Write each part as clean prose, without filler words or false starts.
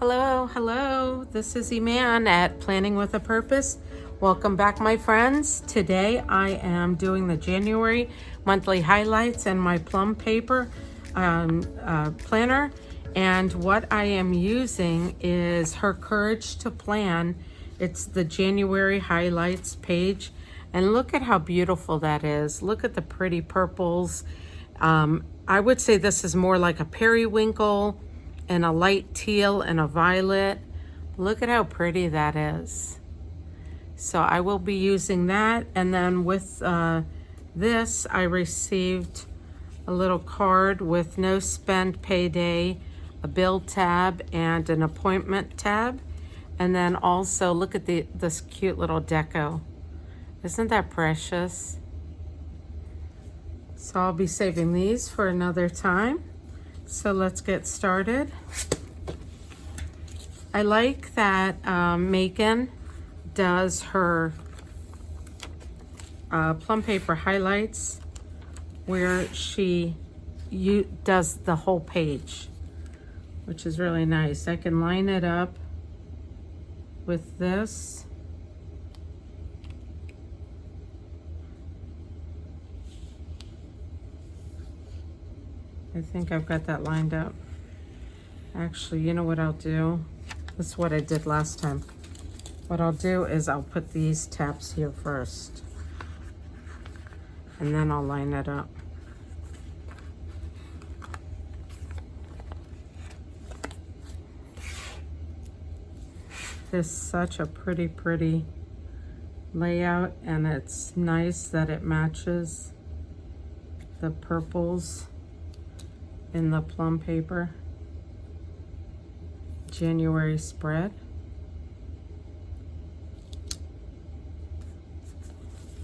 Hello, hello. This is Iman at Planning with a Purpose. Welcome back, my friends. Today I am doing the January monthly highlights in my Plum paper planner. And what I am using is her Courage to Plan. It's the January highlights page. And look at how beautiful that is. Look at the pretty purples. I would say this is more like a periwinkle and a light teal and a violet. Look at how pretty that is. So I will be using that. And then with this, I received a little card with no spend payday, a bill tab, and an appointment tab. And then also look at this cute little deco. Isn't that precious? So I'll be saving these for another time. So let's get started. I like that Macon does her plum paper highlights where she does the whole page, which is really nice. I can line it up with this. I think I've got that lined up. Actually, you know what I'll do? This is what I did last time. What I'll do is I'll put these tabs here first. And then I'll line it up. This is such a pretty layout, and it's nice that it matches the purples in the plum paper January spread.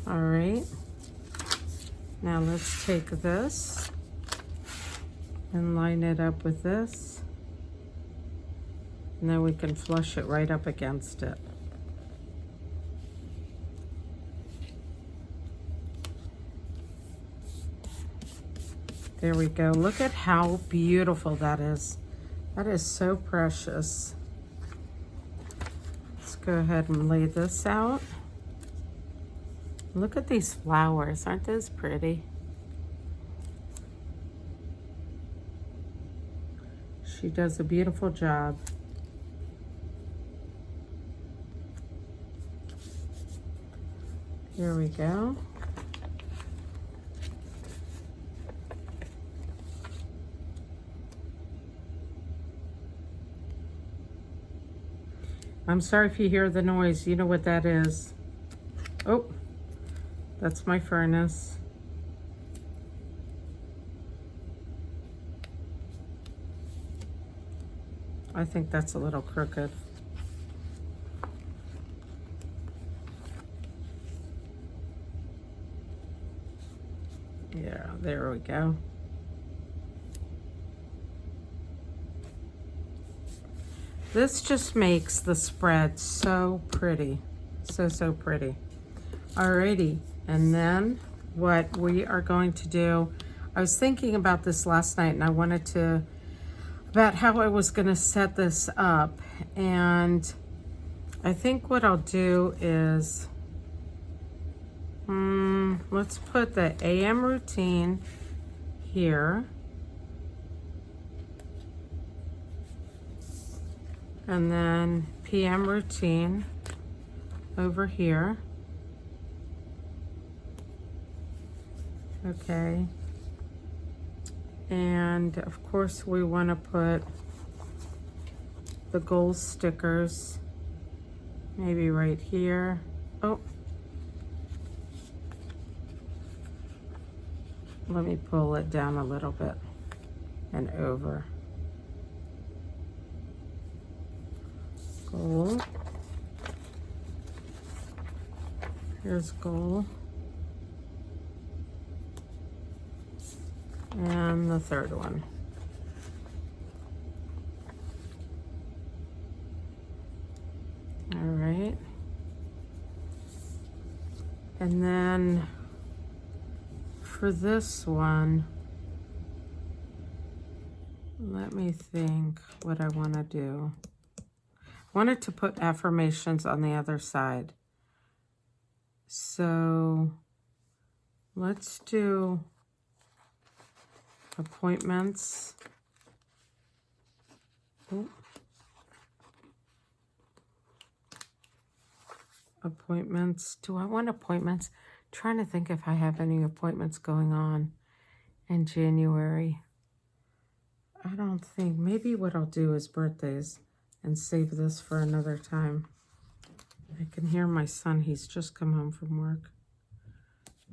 All right, now let's take this and line it up with this, and then we can flush it right up against it. There we go. Look at how beautiful that is. That is so precious. Let's go ahead and lay this out. Look at these flowers. Aren't those pretty? She does a beautiful job. Here we go. I'm sorry if you hear the noise. You know what that is. Oh, that's my furnace. I think that's a little crooked. Yeah, there we go. This just makes the spread so pretty. So pretty. Alrighty, and then what we are going to do, I was thinking about this last night, and I wanted to, about how I was gonna set this up. And I think what I'll do is, let's put the AM routine here. And then PM routine over here. Okay. And of course we want to put the goal stickers maybe right here. Oh, let me pull it down a little bit and over. Goal. Here's goal. And the third one. All right. And then for this one, let me think what I want to do. wanted to put affirmations on the other side. So let's do appointments. Ooh. Appointments. Do I want appointments? Trying to think if I have any appointments going on in January. I don't think. Maybe what I'll do is birthdays and save this for another time. I can hear my son. He's just come home from work.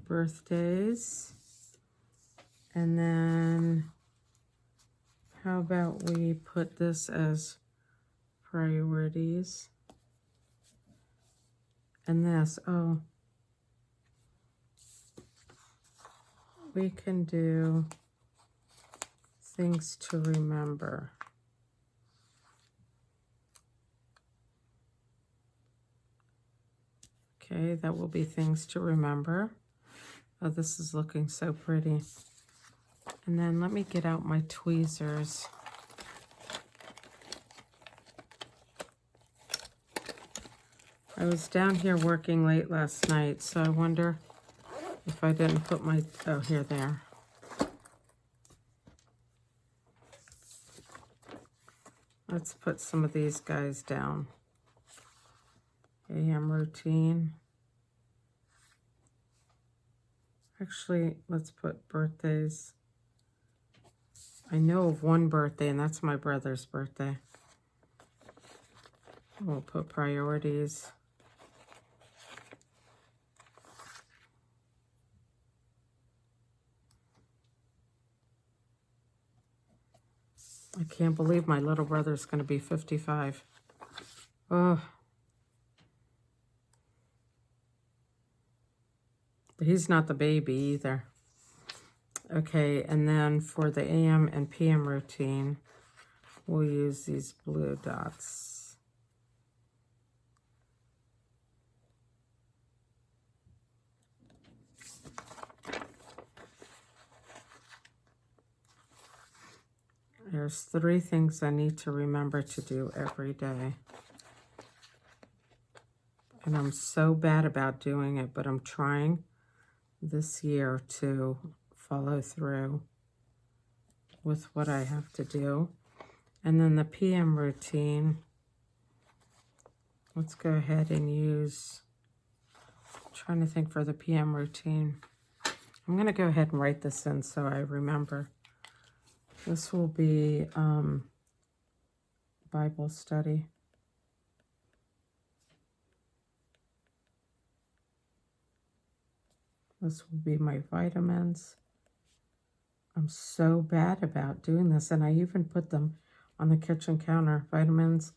Birthdays. And then how about we put this as priorities? And this, oh, we can do things to remember. Okay, that will be things to remember. Oh, this is looking so pretty. And then let me get out my tweezers. I was down here working late last night, so I wonder if I didn't put my, oh, here they are. Let's put some of these guys down. AM routine. Actually, let's put birthdays. I know of one birthday, and that's my brother's birthday. We'll put priorities. I can't believe my little brother's going to be 55. Oh. He's not the baby either. Okay, and then for the AM and PM routine, we'll use these blue dots. There's 3 things I need to remember to do every day. And I'm so bad about doing it, but I'm trying this year to follow through with what I have to do. And then the PM routine, let's go ahead and use, I'm trying to think for the PM routine. I'm going to go ahead and write this in so I remember. This will be Bible study. This will be my vitamins. I'm so bad about doing this, and I even put them on the kitchen counter, vitamins,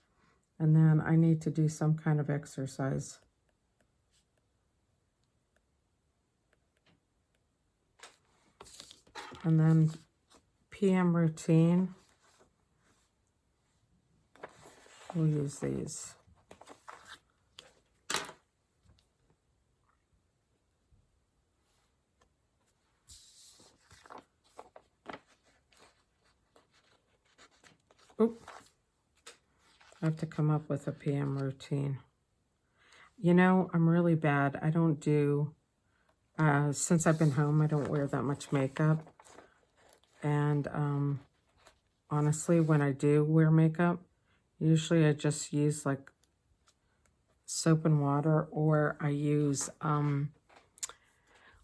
and then I need to do some kind of exercise. And then PM routine, we'll use these. Oop. I have to come up with a PM routine. You know, I'm really bad. I don't do, since I've been home, I don't wear that much makeup. And honestly, when I do wear makeup, usually I just use like soap and water, or I use,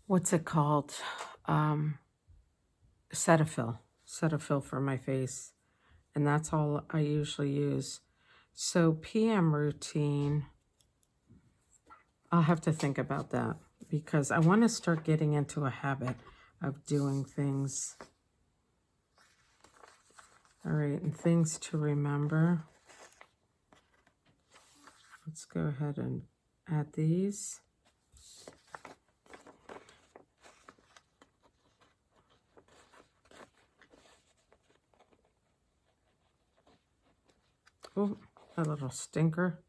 what's it called? Cetaphil for my face. And that's all I usually use. So PM routine, I'll have to think about that because I want to start getting into a habit of doing things. All right, and things to remember. Let's go ahead and add these. Oh, a little stinker.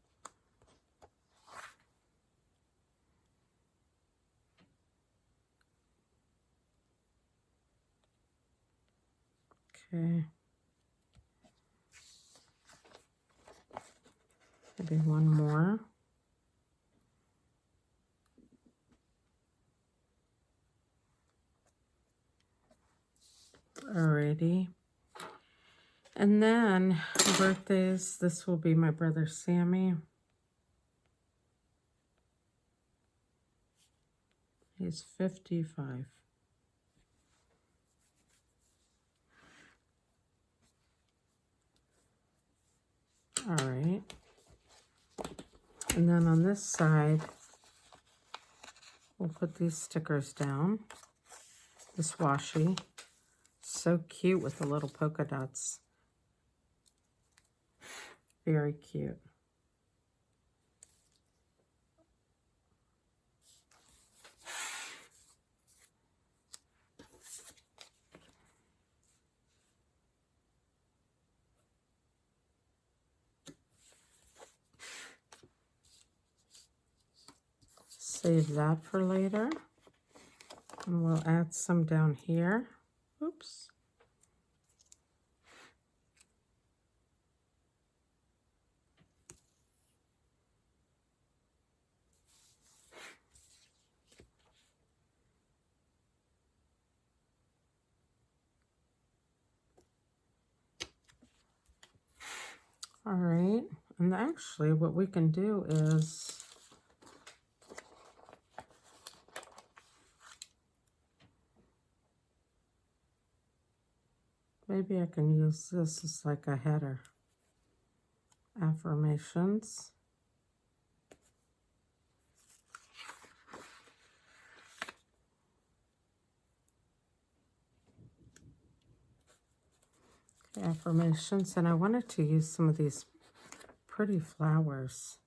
Okay. Maybe one more. Alrighty. And then birthdays, this will be my brother Sammy. He's 55. All right. And then on this side, we'll put these stickers down. This washi. So cute with the little polka dots. Very cute. Save that for later. And we'll add some down here. Oops. All right, and actually what we can do is maybe I can use this as like a header. Affirmations. Affirmations, and I wanted to use some of these pretty flowers.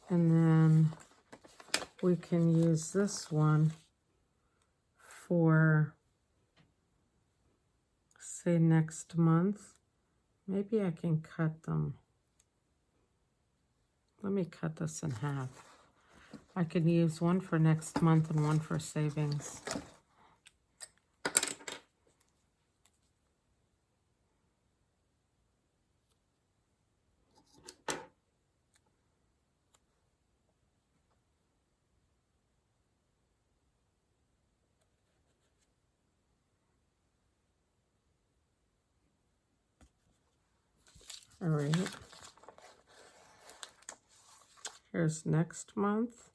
And then we can use this one for, say, next month. Maybe I can cut them. Let me cut this in half. I could use one for next month and one for savings. All right. Here's next month.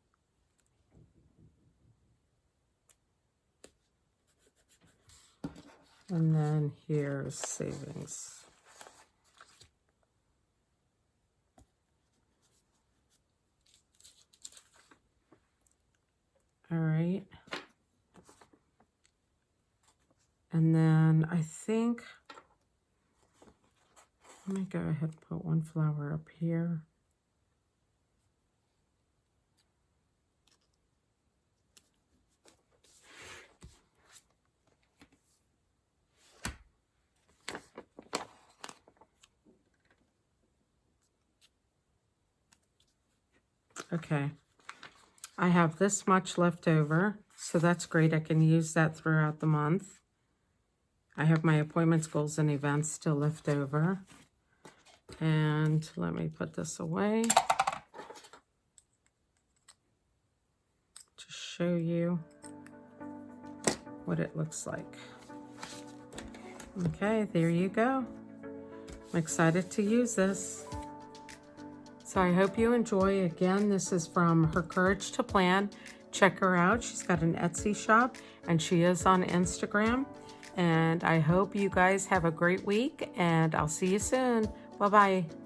And then here's savings. All right. And then I think, let me go ahead and put one flower up here. Okay, I have this much left over, so that's great. I can use that throughout the month. I have my appointments, goals, and events still left over. And let me put this away to show you what it looks like. Okay, there you go. I'm excited to use this. So I hope you enjoy. Again, this is from Her Courage to Plan. Check her out. She's got an Etsy shop and she is on Instagram. And I hope you guys have a great week and I'll see you soon. Bye-bye.